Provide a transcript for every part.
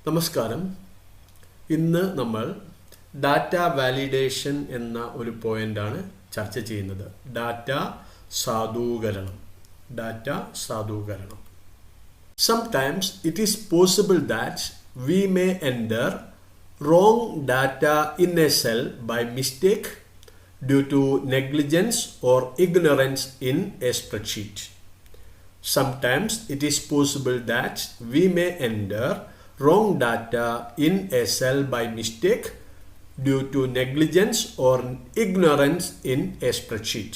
നമസ്കാരം. ഇന്ന് നമ്മൾ ഡാറ്റ വാലിഡേഷൻ എന്ന ഒരു പോയിന്റാണ് ചർച്ച ചെയ്യുന്നത്. Data സാധൂകരണം. Sometimes it is possible that we may enter wrong data in a cell by mistake due to negligence or ignorance in a spreadsheet. Sometimes it is possible that we may enter wrong data in a cell by mistake due to negligence or ignorance in a spreadsheet.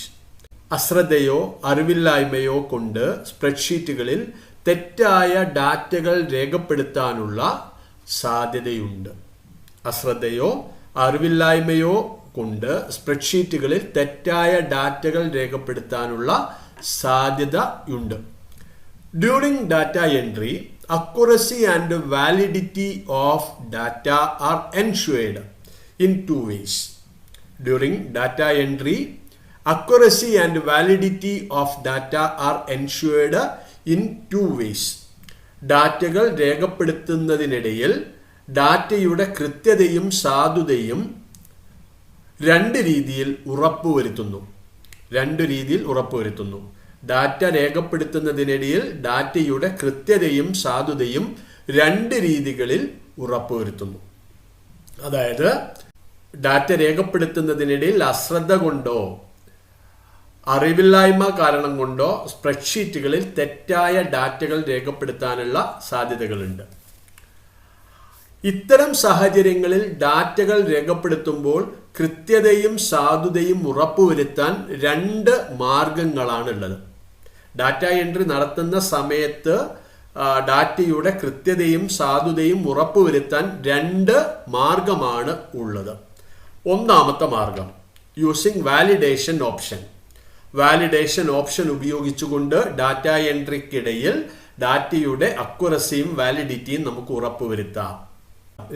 അശ്രദ്ധയോ അറിവില്ലായ്മയോ കൊണ്ട് സ്പ്രെഡ്ഷീറ്റുകളിൽ തെറ്റായ ഡാറ്റകൾ രേഖപ്പെടുത്താനുള്ള സാധ്യതയുണ്ട്. അശ്രദ്ധയോ അറിവില്ലായ്മയോ കൊണ്ട് സ്പ്രെഡ്ഷീറ്റുകളിൽ തെറ്റായ ഡാറ്റകൾ രേഖപ്പെടുത്താനുള്ള സാധ്യതയുണ്ട്. During data entry, accuracy and validity of data are ensured in two ways. During data entry, accuracy and validity of data are ensured in two ways. ഡാറ്റകൾ രേഖപ്പെടുത്തുന്നതിനിടയിൽ ഡാറ്റയുടെ കൃത്യതയും സാധുതയും രണ്ട് രീതിയിൽ ഉറപ്പുവരുത്തുന്നു. ഡാറ്റ രേഖപ്പെടുത്തുന്നതിനിടയിൽ ഡാറ്റയുടെ കൃത്യതയും സാധുതയും രണ്ട് രീതികളിൽ ഉറപ്പുവരുത്തുന്നു. അതായത് ഡാറ്റ രേഖപ്പെടുത്തുന്നതിനിടയിൽ അശ്രദ്ധ കൊണ്ടോ അറിവില്ലായ്മ കാരണം കൊണ്ടോ സ്പ്രെഡ്ഷീറ്റുകളിൽ തെറ്റായ ഡാറ്റകൾ രേഖപ്പെടുത്താനുള്ള സാധ്യതകളുണ്ട്. ഇത്തരം സാഹചര്യങ്ങളിൽ ഡാറ്റകൾ രേഖപ്പെടുത്തുമ്പോൾ കൃത്യതയും സാധുതയും ഉറപ്പുവരുത്താൻ രണ്ട് മാർഗങ്ങളാണുള്ളത്. ഡാറ്റ എൻട്രി നടത്തുന്ന സമയത്ത് ഡാറ്റയുടെ കൃത്യതയും സാധുതയും ഉറപ്പുവരുത്താൻ രണ്ട് മാർഗമാണ് ഉള്ളത്. ഒന്നാമത്തെ മാർഗം യൂസിങ് വാലിഡേഷൻ ഓപ്ഷൻ ഉപയോഗിച്ചുകൊണ്ട് ഡാറ്റ എൻട്രിക്കിടയിൽ ഡാറ്റയുടെ അക്യുറസിയും വാലിഡിറ്റിയും നമുക്ക് ഉറപ്പുവരുത്താം.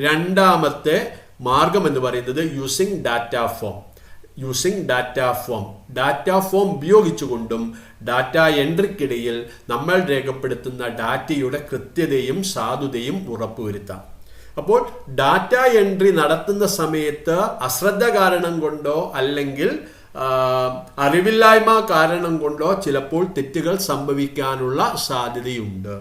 രണ്ടാമത്തെ മാർഗം എന്ന് പറയുന്നത് യൂസിങ് ഡാറ്റ ഫോം ഉപയോഗിച്ചുകൊണ്ടും ഡാറ്റ എൻട്രിക്കിടയിൽ നമ്മൾ രേഖപ്പെടുത്തുന്ന ഡാറ്റയുടെ കൃത്യതയും സാധുതയും ഉറപ്പുവരുത്താം. അപ്പോൾ ഡാറ്റ എൻട്രി നടത്തുന്ന സമയത്ത് അശ്രദ്ധ കാരണം കൊണ്ടോ അല്ലെങ്കിൽ അറിവില്ലായ്മ കാരണം കൊണ്ടോ ചിലപ്പോൾ തെറ്റുകൾ സംഭവിക്കാനുള്ള സാധ്യതയുണ്ട്.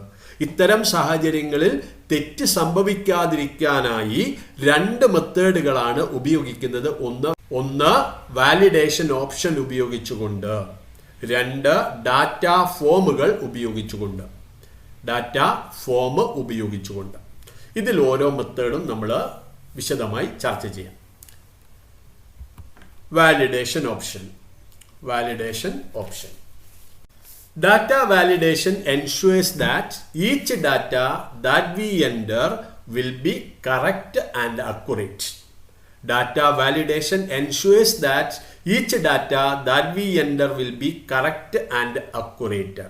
ഇത്തരം സാഹചര്യങ്ങളിൽ തെറ്റ് സംഭവിക്കാതിരിക്കാനായി രണ്ട് മെത്തേഡുകളാണ് ഉപയോഗിക്കുന്നത്. ഒന്ന് വാലിഡേഷൻ ഓപ്ഷൻ ഉപയോഗിച്ചുകൊണ്ട്, രണ്ട് ഡാറ്റ ഫോമുകൾ ഉപയോഗിച്ചുകൊണ്ട്. ഇതിൽ ഓരോ മെത്തേഡും നമ്മൾ വിശദമായി ചർച്ച ചെയ്യാം. Validation option. Data validation ensures that each data that we enter will be correct and accurate. Data validation ensures that each data that we enter will be correct and accurate.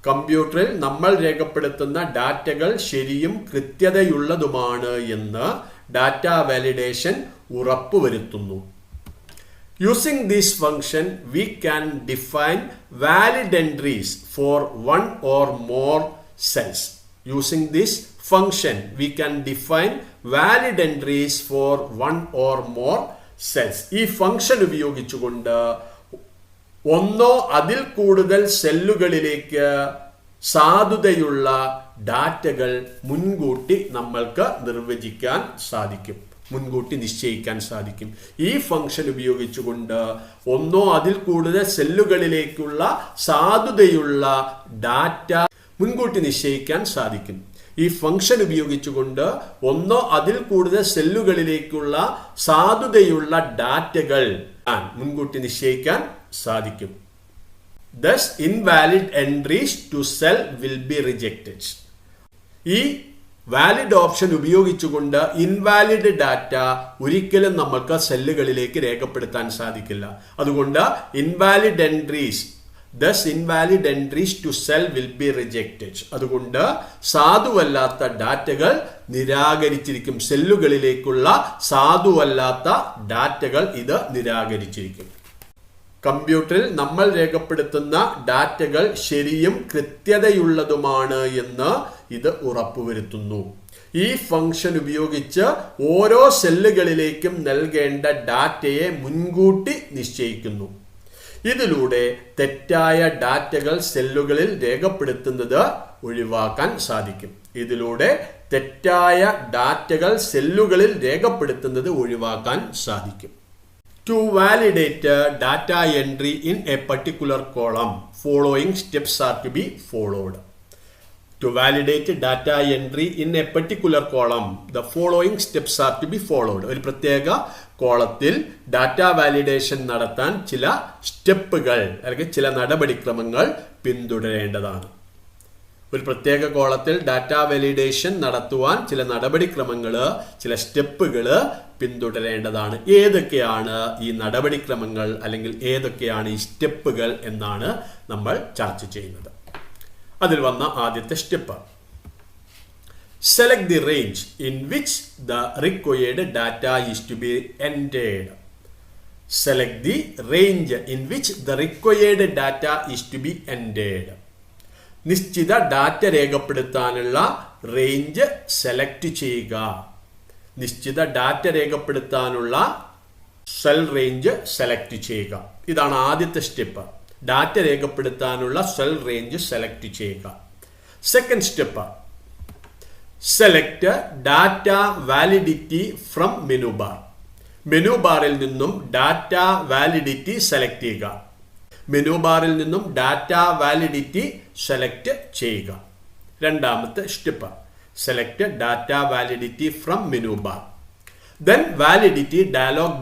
കമ്പ്യൂട്ടറിൽ നമ്മൾ രേഖപ്പെടുത്തുന്ന ഡാറ്റകൾ ശരിയും കൃത്യതയുള്ളതുമാണ് എന്ന് ഡാറ്റ വാലിഡേഷൻ ഉറപ്പുവരുത്തുന്നു. Using this function, we can define valid entries for one or more cells. ഈ function ഉപയോഗിച്ചുകൊണ്ട് ഒന്നോ അതിൽ കൂടുതൽ സെല്ലുകളിലേക്ക് സാധുതയുള്ള ഡാറ്റകൾ മുൻകൂട്ടി നിശ്ചയിക്കാൻ സാധിക്കും. ഈ ഫംഗ്ഷൻ ഉപയോഗിച്ചുകൊണ്ട് ഒന്നോ അതിൽ കൂടുതൽ സെല്ലുകളിലേക്കുള്ള സാധുതയുള്ള ഡാറ്റ മുൻകൂട്ടി നിശ്ചയിക്കാൻ സാധിക്കും. ഈ ഫംഗ്ഷൻ ഉപയോഗിച്ചുകൊണ്ട് ഒന്നോ അതിൽ കൂടുതൽ സെല്ലുകളിലേക്കുള്ള സാധുതയുള്ള ഡാറ്റകൾ മുൻകൂട്ടി നിശ്ചയിക്കാൻ സാധിക്കും. Thus, invalid entries to cell will be rejected. ഈ വാലിഡ് ഓപ്ഷൻ ഉപയോഗിച്ചുകൊണ്ട് ഇൻവാലിഡ് ഡാറ്റ ഒരിക്കലും നമുക്ക് സെല്ലുകളിലേക്ക് രേഖപ്പെടുത്താൻ സാധിക്കില്ല. അതുകൊണ്ട് invalid entries to cell will be rejected. അതുകൊണ്ട് സാധുവല്ലാത്ത ഡാറ്റകൾ നിരാകരിച്ചിരിക്കും. സെല്ലുകളിലേക്കുള്ള സാധുവല്ലാത്ത ഡാറ്റകൾ ഇത് നിരാകരിച്ചിരിക്കും. കമ്പ്യൂട്ടറിൽ നമ്മൾ രേഖപ്പെടുത്തുന്ന ഡാറ്റകൾ ശരിയും കൃത്യതയുള്ളതുമാണ് എന്ന് ഇത് ഉറപ്പുവരുത്തുന്നു. ഈ ഫംഗ്ഷൻ ഉപയോഗിച്ച് ഓരോ സെല്ലുകളിലേക്കും നൽകേണ്ട ഡാറ്റയെ മുൻകൂട്ടി നിശ്ചയിക്കുന്നു. ഇതിലൂടെ തെറ്റായ ഡാറ്റകൾ സെല്ലുകളിൽ രേഖപ്പെടുത്തുന്നത് ഒഴിവാക്കാൻ സാധിക്കും. To validate data entry in a particular column, following steps are to be followed. To validate data entry in a particular column, the following steps are to be followed. ഒരു പ്രത്യേക കോളത്തിൽ ഡാറ്റ വാലിഡേഷൻ നടത്താൻ ചില സ്റ്റെപ്പുകൾ അല്ലെങ്കിൽ ചില നടപടിക്രമങ്ങൾ പിന്തുടരേണ്ടതാണ്. ഒരു പ്രത്യേക കോളത്തിൽ ഡാറ്റ വാലിഡേഷൻ നടത്തുവാൻ ചില നടപടിക്രമങ്ങൾ, ചില സ്റ്റെപ്പുകൾ പിന്തുടരേണ്ടതാണ്. ഏതൊക്കെയാണ് ഈ നടപടിക്രമങ്ങൾ അല്ലെങ്കിൽ ഏതൊക്കെയാണ് ഈ സ്റ്റെപ്പുകൾ എന്നാണ് നമ്മൾ ചർച്ച ചെയ്യുന്നത്. അതിൽ വന്ന ആദ്യത്തെ step, select the range in which the required data is to be entered. Select the range in which the required data is to be entered. നിശ്ചിത ഡാറ്റ രേഖപ്പെടുത്താനുള്ള റേഞ്ച് സെലക്ട് ചെയ്യുക. നിശ്ചിത ഡാറ്റ രേഖപ്പെടുത്താനുള്ള സെൽ റേഞ്ച് സെലക്ട് ചെയ്യുക. ഇതാണ് ആദ്യത്തെ step. Data രേഖപ്പെടുത്താനുള്ള cell range select ചെയ്യുക. Second step, select data validity from menu bar. Menu ബാറിൽ നിന്നും ഡാറ്റ വാലിഡിറ്റി സെലക്ട് ചെയ്യുക. മെനു ബാറിൽ നിന്നും ഡാറ്റ വാലിഡിറ്റി സെലക്ട് ചെയ്യുക. രണ്ടാമത്തെ step, select data validity from menu bar. Then validity dialog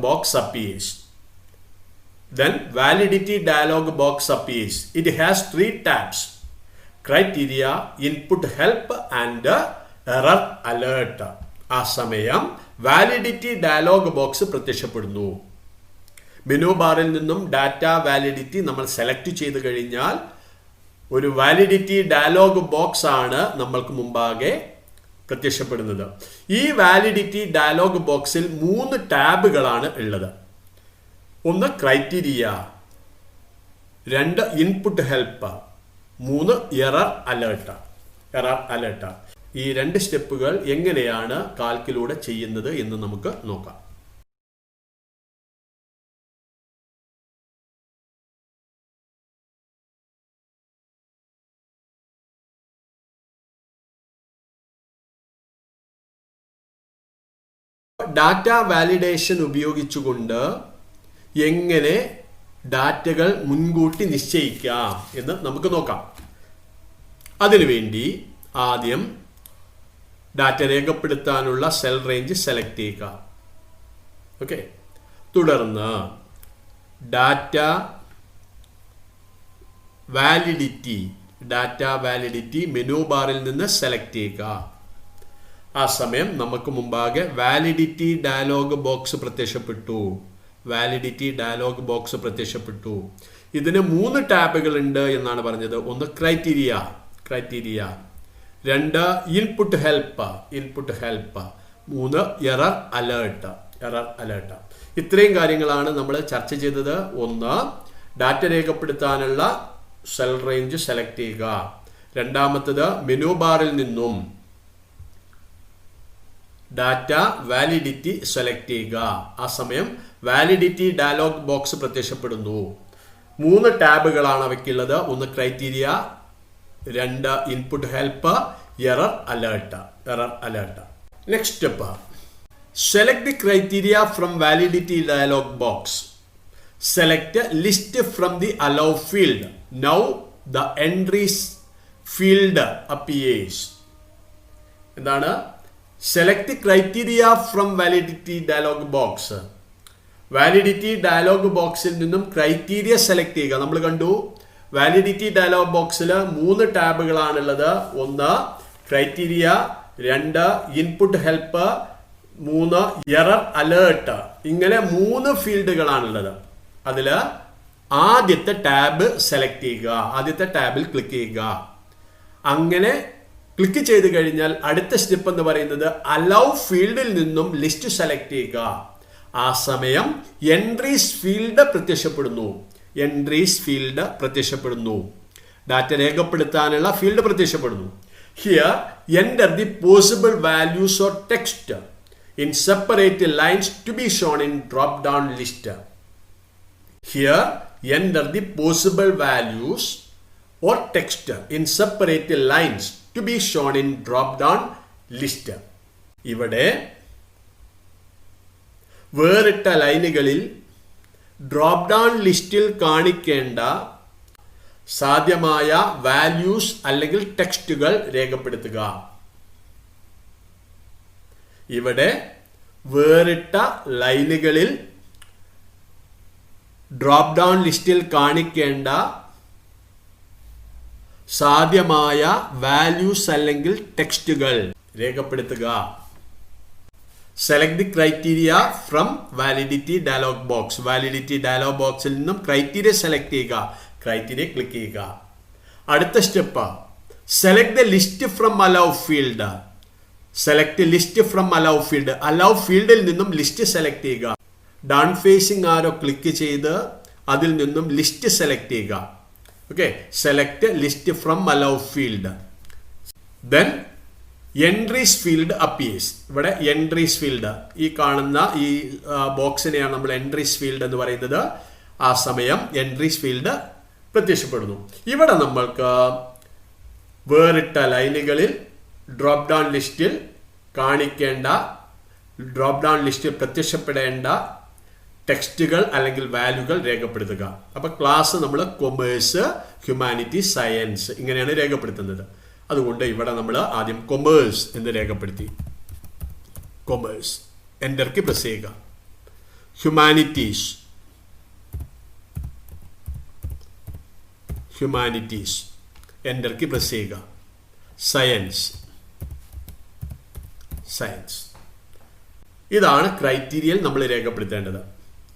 box appears. It has 3 tabs: criteria, input help and error alert. ആ സമയം validity dialog box പ്രത്യക്ഷപ്പെടുന്നു. Menu ബാറിൽ നിന്നും ഡാറ്റ വാലിഡിറ്റി നമ്മൾ സെലക്ട് ചെയ്ത് കഴിഞ്ഞാൽ ഒരു വാലിഡിറ്റി ഡയലോഗ് ബോക്സ് ആണ് നമ്മൾക്ക് മുമ്പാകെ പ്രത്യക്ഷപ്പെടുന്നത്. ഈ വാലിഡിറ്റി ഡയലോഗ് ബോക്സിൽ 3 ടാബുകളാണ് ഉള്ളത്. ഒന്ന് criteria, 2 input help, 3 error alert. ഈ 2 സ്റ്റെപ്പുകൾ എങ്ങനെയാണ് കാൽക്കിലൂടെ ചെയ്യുന്നത് എന്ന് നമുക്ക് നോക്കാം. ഡാറ്റ വാലിഡേഷൻ ഉപയോഗിച്ചുകൊണ്ട് എങ്ങനെ ഡാറ്റകൾ മുൻകൂട്ടി നിശ്ചയിക്കാം എന്ന് നമുക്ക് നോക്കാം. അതിനുവേണ്ടി ആദ്യം ഡാറ്റ രേഖപ്പെടുത്താനുള്ള സെൽ റേഞ്ച് സെലക്ട് ചെയ്യുക. ഓക്കെ, തുടർന്ന് ഡാറ്റ വാലിഡിറ്റി മെനു ബാറിൽ നിന്ന് സെലക്ട് ചെയ്യുക. ആ സമയം നമുക്ക് മുമ്പാകെ വാലിഡിറ്റി ഡയലോഗ് ബോക്സ് പ്രത്യക്ഷപ്പെട്ടു. ഇതിന് 3 ടാബുകൾ ഉണ്ട് എന്നാണ് പറഞ്ഞത്. ഒന്ന് criteria, 2 input help, 3 error alert. ഇത്രയും കാര്യങ്ങളാണ് നമ്മൾ ചർച്ച ചെയ്തത്. ഒന്ന്, ഡാറ്റ രേഖപ്പെടുത്താനുള്ള സെൽ റേഞ്ച് സെലക്ട് ചെയ്യുക. രണ്ടാമത്തത്, മെനു ബാറിൽ നിന്നും ഡാറ്റ വാലിഡിറ്റി സെലക്ട് ചെയ്യുക. ആ സമയം വാലിഡിറ്റി ഡയലോഗ് ബോക്സ് പ്രത്യക്ഷപ്പെടുന്നു. 3 ടാബുകളാണ് അവയ്ക്കുള്ളത്. ഒന്ന് criteria, 2 input help, error alert. Next step, select the criteria from validity dialog box. Select list from the allow field. Now the entries field appears. എന്താണ്? Select criteria from validity dialog box. Validity dialog ബോക്സിൽ നിന്നും criteria select ചെയ്യുക. നമ്മൾ കണ്ടു validity dialog ബോക്സിൽ 3 ടാബുകളാണുള്ളത്. ഒന്ന് criteria, 2 input help, 3 error alert. ഇങ്ങനെ 3 ഫീൽഡുകളാണുള്ളത്. അതിൽ ആദ്യത്തെ ടാബ് സെലക്ട് ചെയ്യുക. ആദ്യത്തെ ടാബിൽ ക്ലിക്ക് ചെയ്യുക. അങ്ങനെ ക്ലിക്ക് ചെയ്ത് കഴിഞ്ഞാൽ അടുത്ത സ്റ്റെപ്പ് എന്ന് പറയുന്നത് അലൗ ഫീൽഡിൽ നിന്നും ലിസ്റ്റ് സെലക്ട് ചെയ്യുക. ആ സമയം എൻട്രീസ് ഫീൽഡ് പ്രത്യക്ഷപ്പെടുന്നു. ഡാറ്റ രേഖപ്പെടുത്താനുള്ള ഫീൽഡ് പ്രത്യക്ഷപ്പെടുന്നു. Here, enter the possible values or text in separate lines to be shown in drop-down list. Here, enter the possible values or text in separate lines to be shown in drop-down list. ഇവിടെ വേറിട്ട ലൈനുകളിൽ drop down ലിസ്റ്റിൽ കാണിക്കേണ്ട സാധ്യമായ values അല്ലെങ്കിൽ ടെക്സ്റ്റുകൾ രേഖപ്പെടുത്തുക. ഇവിടെ വേറിട്ട ലൈനുകളിൽ ഡ്രോപ്പ് ഡൗൺ ലിസ്റ്റിൽ കാണിക്കേണ്ട സാധ്യമായ വാല്യൂസ് അല്ലെങ്കിൽ ടെക്സ്റ്റുകൾ രേഖപ്പെടുത്തുക. Select the criteria from validity dialog box. Validity dialog ബോക്സിൽ നിന്നും ക്രൈറ്റീരിയ സെലക്ട് ചെയ്യുക. ക്രൈറ്റീരിയ ക്ലിക്ക് ചെയ്യുക. അടുത്ത step select the list from allow field. Select list from allow field. Allow ഫീൽഡിൽ നിന്നും ലിസ്റ്റ് സെലക്ട് ചെയ്യുക. ഡൗൺ ഫേസിംഗ് ആരോ ക്ലിക്ക് ചെയ്ത് അതിൽ നിന്നും ലിസ്റ്റ് സെലക്ട് ചെയ്യുക. Okay, select list from allow field. Then entries field appears. ഇവിടെ entries field, ഈ കാണുന്ന ഈ ബോക്സിനെയാണ് നമ്മൾ എൻട്രീസ് ഫീൽഡ് എന്ന് പറയുന്നത്. ആ സമയം എൻട്രീസ് ഫീൽഡ് പ്രത്യക്ഷപ്പെടുന്നു. ഇവിടെ നമ്മൾക്ക് വേറിട്ട ലൈനുകളിൽ ഡ്രോപ്പ് ഡൗൺ ലിസ്റ്റിൽ കാണിക്കേണ്ട, ഡ്രോപ്പ് ഡൗൺ ലിസ്റ്റിൽ പ്രത്യക്ഷപ്പെടേണ്ട ടെക്സ്റ്റുകൾ അല്ലെങ്കിൽ വാല്യൂകൾ രേഖപ്പെടുത്തുക. അപ്പോൾ ക്ലാസ് നമ്മൾ കൊമേഴ്സ്, ഹ്യൂമാനിറ്റീസ്, സയൻസ് ഇങ്ങനെയാണ് രേഖപ്പെടുത്തുന്നത്. അതുകൊണ്ട് ഇവിടെ നമ്മൾ ആദ്യം കൊമേഴ്സ് എന്ന് രേഖപ്പെടുത്തി. കൊമേഴ്സ് എൻ്റർക്ക് പ്രസ് ചെയ്യുക. ഹ്യൂമാനിറ്റീസ്, ഹ്യൂമാനിറ്റീസ് എൻ്റർക്ക് പ്രസ് ചെയ്യുക. Science, science. ഇതാണ് ക്രൈറ്റീരിയൽ നമ്മൾ രേഖപ്പെടുത്തേണ്ടത്.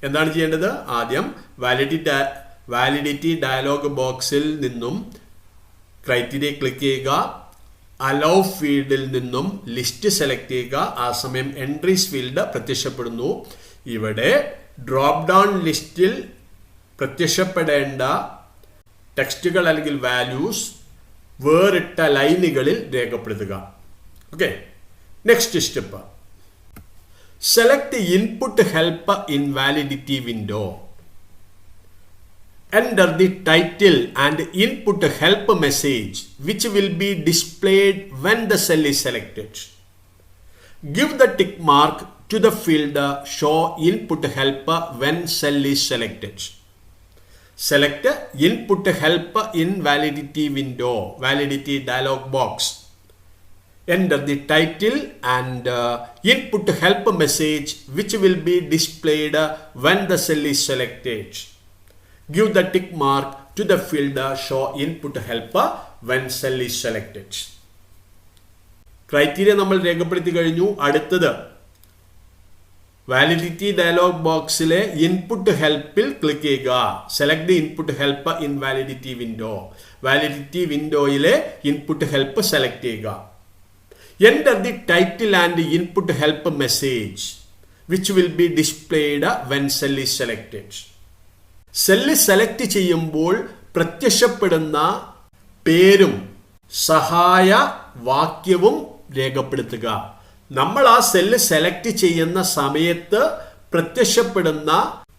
എന്താണ് ചെയ്യേണ്ടത്? ആദ്യം വാലിഡിറ്റി ഡയലോഗ് ബോക്സിൽ നിന്നും ക്രൈറ്റീരിയ ക്ലിക്ക് ചെയ്യുക. അലൗ ഫീൽഡിൽ നിന്നും ലിസ്റ്റ് സെലക്ട് ചെയ്യുക. ആ സമയം എൻട്രീസ് ഫീൽഡ് പ്രത്യക്ഷപ്പെടുന്നു. ഇവിടെ ഡ്രോപ്പ് ഡൗൺ ലിസ്റ്റിൽ പ്രത്യക്ഷപ്പെടേണ്ട ടെക്സ്റ്റുകൾ അല്ലെങ്കിൽ വാല്യൂസ് വേറിട്ട ലൈനുകളിൽ രേഖപ്പെടുത്തുക. Okay, next step select input help in validity window. Enter the title and input help message which will be displayed when the cell is selected. Give the tick mark to the field show input help when cell is selected. Select input help in validity window, validity dialog box. Enter the title and input help message which will be displayed when the cell is selected. Give the tick mark to the field show input help when cell is selected. Criteria നമ്മൾ രേഖപ്പെടുത്തി കഴിഞ്ഞു. അടുത്തത് validity dialog ബോക്സിലെ input ഹെൽപ്പിൽ click ചെയ്യുക. Select the input help in validity window. Validity വിൻഡോയിലെ input help select ചെയ്യുക. Enter the title and input help message which will be displayed when cell is selected. Cell select ചെയ്യുമ്പോൾ പ്രത്യക്ഷപ്പെടുന്ന പേരും സഹായ വാക്യവും രേഖപ്പെടുത്തുക. നമ്മൾ ആ സെല്ല് സെലക്ട് ചെയ്യുന്ന സമയത്ത് പ്രത്യക്ഷപ്പെടുന്ന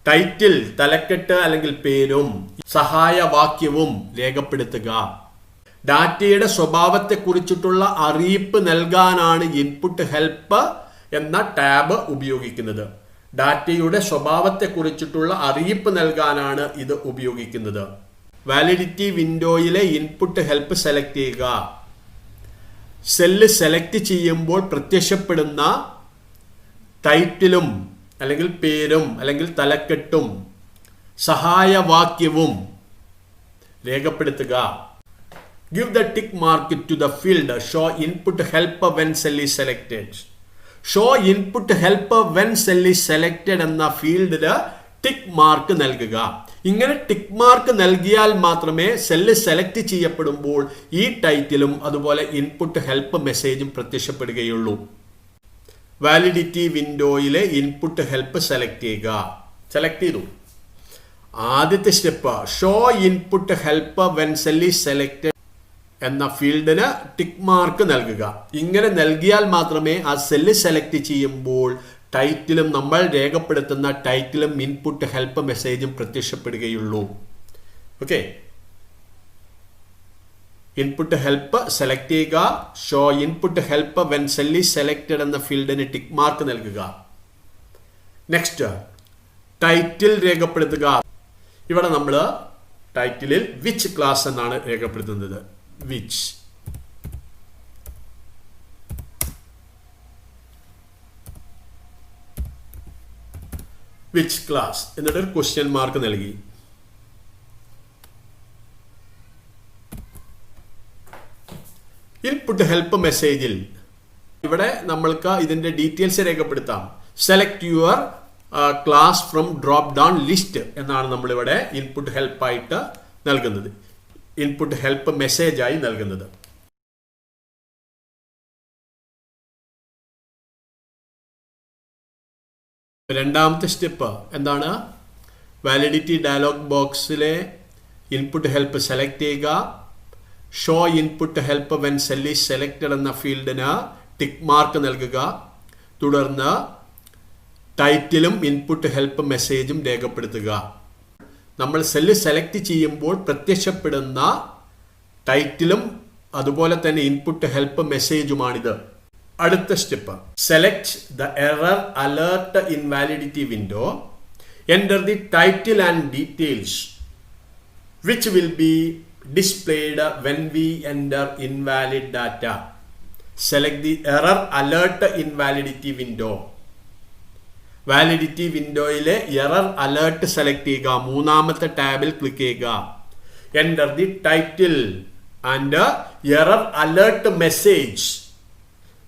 ടൈറ്റിൽ, തലക്കെട്ട് അല്ലെങ്കിൽ പേരും സഹായവാക്യവും രേഖപ്പെടുത്തുക. ഡാറ്റയുടെ സ്വഭാവത്തെക്കുറിച്ചിട്ടുള്ള അറിയിപ്പ് നൽകാനാണ് ഇൻപുട്ട് ഹെൽപ്പ് എന്ന ടാബ് ഉപയോഗിക്കുന്നത്. ഡാറ്റയുടെ സ്വഭാവത്തെക്കുറിച്ചിട്ടുള്ള അറിയിപ്പ് നൽകാനാണ് ഇത് ഉപയോഗിക്കുന്നത്. വാലിഡിറ്റി വിൻഡോയിലെ ഇൻപുട്ട് ഹെൽപ്പ് സെലക്ട് ചെയ്യുക. സെല്ല് സെലക്ട് ചെയ്യുമ്പോൾ പ്രത്യക്ഷപ്പെടുന്ന ടൈറ്റിലും അല്ലെങ്കിൽ പേരും അല്ലെങ്കിൽ തലക്കെട്ടും സഹായവാക്യവും രേഖപ്പെടുത്തുക. Give the tick mark to the field show input help when cell is selected. Show input help when cell is selected എന്ന ഫീൽഡിൽ ടിക്ക് മാർക്ക് നൽകുക. ഇങ്ങനെ ടിക്ക് മാർക്ക് നൽകിയാൽ മാത്രമേ സെല്ല് സെലക്ട് ചെയ്യപ്പെടുമ്പോൾ ഈ ടൈറ്റിലും അതുപോലെ ഇൻപുട്ട് ഹെൽപ്പ് മെസ്സേജും പ്രത്യക്ഷപ്പെടുകയുള്ളൂ. വാലിഡിറ്റി വിൻഡോയിലെ ഇൻപുട്ട് ഹെൽപ്പ് സെലക്ട് ചെയ്യുക. സെലക്ട് ചെയ്തു. ആദ്യത്തെ step show input help when cell is selected. എന്ന ഫീൽഡിന് ടിക്ക് മാർക്ക് നൽകുക. ഇങ്ങനെ നൽകിയാൽ മാത്രമേ ആ സെല്ല് സെലക്ട് ചെയ്യുമ്പോൾ ടൈറ്റിലും നമ്മൾ രേഖപ്പെടുത്തുന്ന ടൈറ്റിലും ഇൻപുട്ട് ഹെൽപ്പ് മെസ്സേജും പ്രത്യക്ഷപ്പെടുകയുള്ളൂ. ഓക്കെ, ഇൻപുട്ട് ഹെൽപ്പ് സെലക്ട് ചെയ്യുക. Show input help when cell is selected എന്ന ഫീൽഡിന് ടിക്ക് മാർക്ക് നൽകുക. നെക്സ്റ്റ്, ടൈറ്റിൽ രേഖപ്പെടുത്തുക. ഇവിടെ നമ്മൾ ടൈറ്റിലിൽ വിച്ച് ക്ലാസ് എന്നാണ് രേഖപ്പെടുത്തുന്നത്. വിച്ച്. വിച്ച് ക്ലാസ് എന്നിട്ടൊരു ക്വസ്റ്റ്യൻ മാർക്ക് നൽകി. ഇൻപുട്ട് ഹെൽപ്പ് മെസ്സേജിൽ ഇവിടെ നമ്മൾക്ക് ഇതിന്റെ ഡീറ്റെയിൽസ് രേഖപ്പെടുത്താം. Select your class from drop down list എന്നാണ് നമ്മളിവിടെ ഇൻപുട്ട് ഹെൽപ്പായിട്ട് നൽകുന്നത്, ഇൻപുട്ട് ഹെൽപ്പ് മെസ്സേജായി നൽകുന്നത്. രണ്ടാമത്തെ സ്റ്റെപ്പ് എന്താണ്? വാലിഡിറ്റി ഡയലോഗ് ബോക്സിലെ ഇൻപുട്ട് ഹെൽപ്പ് സെലക്ട് ചെയ്യുക. Show input help when cell is selected എന്ന ഫീൽഡിന് ടിക്ക് മാർക്ക് നൽകുക. തുടർന്ന് ടൈറ്റിലും ഇൻപുട്ട് ഹെൽപ്പ് മെസ്സേജും രേഖപ്പെടുത്തുക. നമ്മൾ സെല്ല് സെലക്ട് ചെയ്യുമ്പോൾ പ്രത്യക്ഷപ്പെടുന്ന ടൈറ്റിലും അതുപോലെ തന്നെ ഇൻപുട്ട് ഹെൽപ്പ് മെസ്സേജുമാണിത്. അടുത്ത step, select the error alert invalidity window. Enter the title and details which will be displayed when we enter invalid data. Select the error alert invalidity window. Validity വിൻഡോയിലെ error alert select ചെയ്യുക. മൂന്നാമത്തെ ടാബിൽ click ചെയ്യുക. Enter the title and error alert message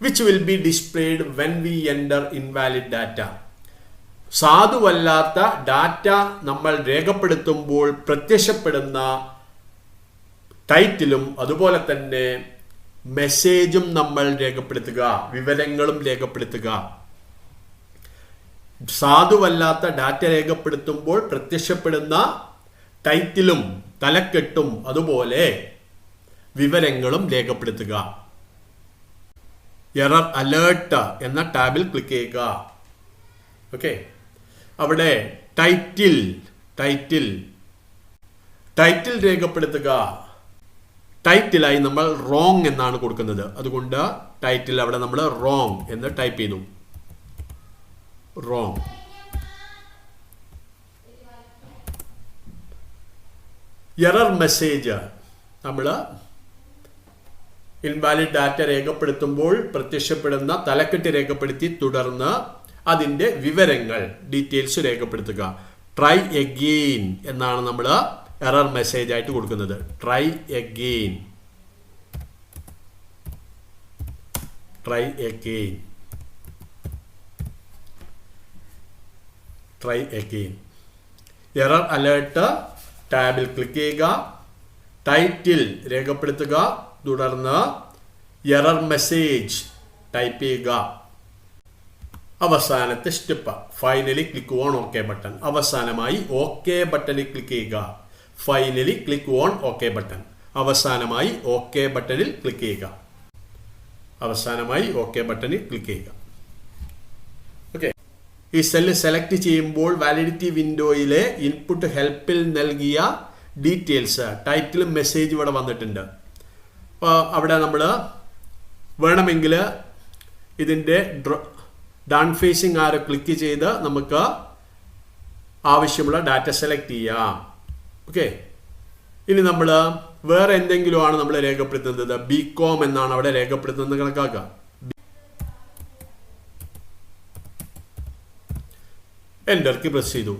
which will be displayed when we enter invalid data. സാധുവല്ലാത്ത data നമ്മൾ രേഖപ്പെടുത്തുമ്പോൾ പ്രത്യക്ഷപ്പെടുന്ന ടൈറ്റിലും അതുപോലെ തന്നെ മെസ്സേജും നമ്മൾ രേഖപ്പെടുത്തുക, വിവരങ്ങളും രേഖപ്പെടുത്തുക. സാധുവല്ലാത്ത ഡാറ്റ രേഖപ്പെടുത്തുമ്പോൾ പ്രത്യക്ഷപ്പെടുന്ന ടൈറ്റിലും തലക്കെട്ടും അതുപോലെ വിവരങ്ങളും രേഖപ്പെടുത്തുക. എറർ അലേർട്ട് എന്ന ടാബിൽ ക്ലിക്ക് ചെയ്യുക. ഓക്കെ, അവിടെ ടൈറ്റിൽ രേഖപ്പെടുത്തുക. ടൈറ്റിലായി നമ്മൾ റോങ് എന്നാണ് കൊടുക്കുന്നത്. അതുകൊണ്ട് ടൈറ്റിൽ അവിടെ നമ്മൾ റോങ് എന്ന് ടൈപ്പ് ചെയ്തു. റോങ്. എറർ മെസ്സേജ് നമ്മൾ ഇൻവാലിഡ് ഡാറ്റ രേഖപ്പെടുത്തുമ്പോൾ പ്രത്യക്ഷപ്പെടുന്ന തലക്കെട്ട് രേഖപ്പെടുത്തി തുടർന്ന് അതിൻ്റെ വിവരങ്ങൾ ഡീറ്റെയിൽസ് രേഖപ്പെടുത്തുക. ട്രൈ എഗെയിൻ എന്നാണ് നമ്മൾ എറർ മെസ്സേജ് ആയിട്ട് കൊടുക്കുന്നത്. Try again. എറർ അലേർട്ട് ടാബിൽ ക്ലിക്ക് ചെയ്യുക. ടൈറ്റിൽ രേഖപ്പെടുത്തുക. തുടർന്ന് എറർ മെസ്സേജ് ടൈപ്പ് ചെയ്യുക. അവസാനത്തെ step, finally click on okay button. അവസാനമായി ഓക്കെ ബട്ടണിൽ ക്ലിക്ക് ചെയ്യുക. Finally click on okay button. അവസാനമായി ഓക്കെ ബട്ടണിൽ ക്ലിക്ക് ചെയ്യുക. ഓക്കെ, ഈ സെല്ല് സെലക്ട് ചെയ്യുമ്പോൾ വാലിഡിറ്റി വിൻഡോയിലെ ഇൻപുട്ട് ഹെൽപ്പിൽ നൽകിയ ഡീറ്റെയിൽസ് ടൈറ്റിലും മെസ്സേജ് ഇവിടെ വന്നിട്ടുണ്ട്. അപ്പോൾ അവിടെ നമ്മൾ വേണമെങ്കിൽ ഇതിൻ്റെ ഡൺ ഫേസിങ് ആരോ ക്ലിക്ക് ചെയ്ത് നമുക്ക് ആവശ്യമുള്ള ഡാറ്റ സെലക്ട് ചെയ്യാം. ഓക്കെ, ഇനി നമ്മൾ വേറെ എന്തെങ്കിലുമാണ് നമ്മൾ രേഖപ്പെടുത്തുന്നത്. ബികോം എന്നാണ് അവിടെ രേഖപ്പെടുത്തുന്നത് കണക്കാക്കുക. എൻ്റർ കീ പ്രസ് ചെയ്തു.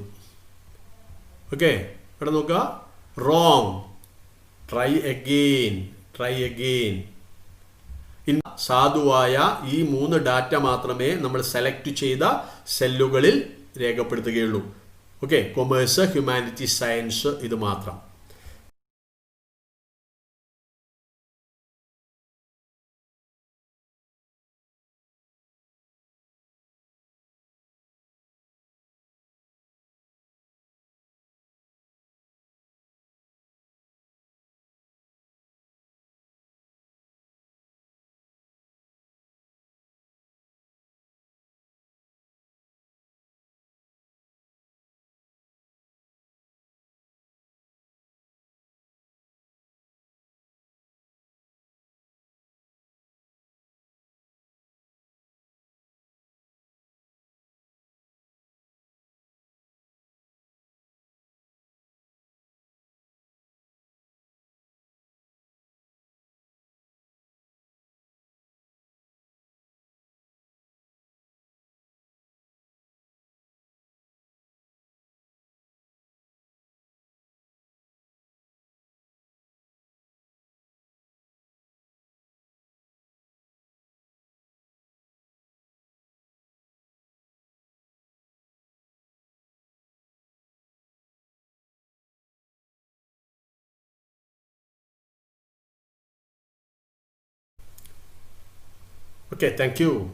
ഓക്കെ, ഇവിടെ നോക്കുക, റോങ്. Try again. സാധുവായ ഈ 3 ഡാറ്റ മാത്രമേ നമ്മൾ സെലക്ട് ചെയ്ത സെല്ലുകളിൽ രേഖപ്പെടുത്തുകയുള്ളൂ. ഓക്കെ, കൊമേഴ്സ്, ഹ്യൂമാനിറ്റീസ്, സയൻസ് ഇത് മാത്രം. Okay, thank you.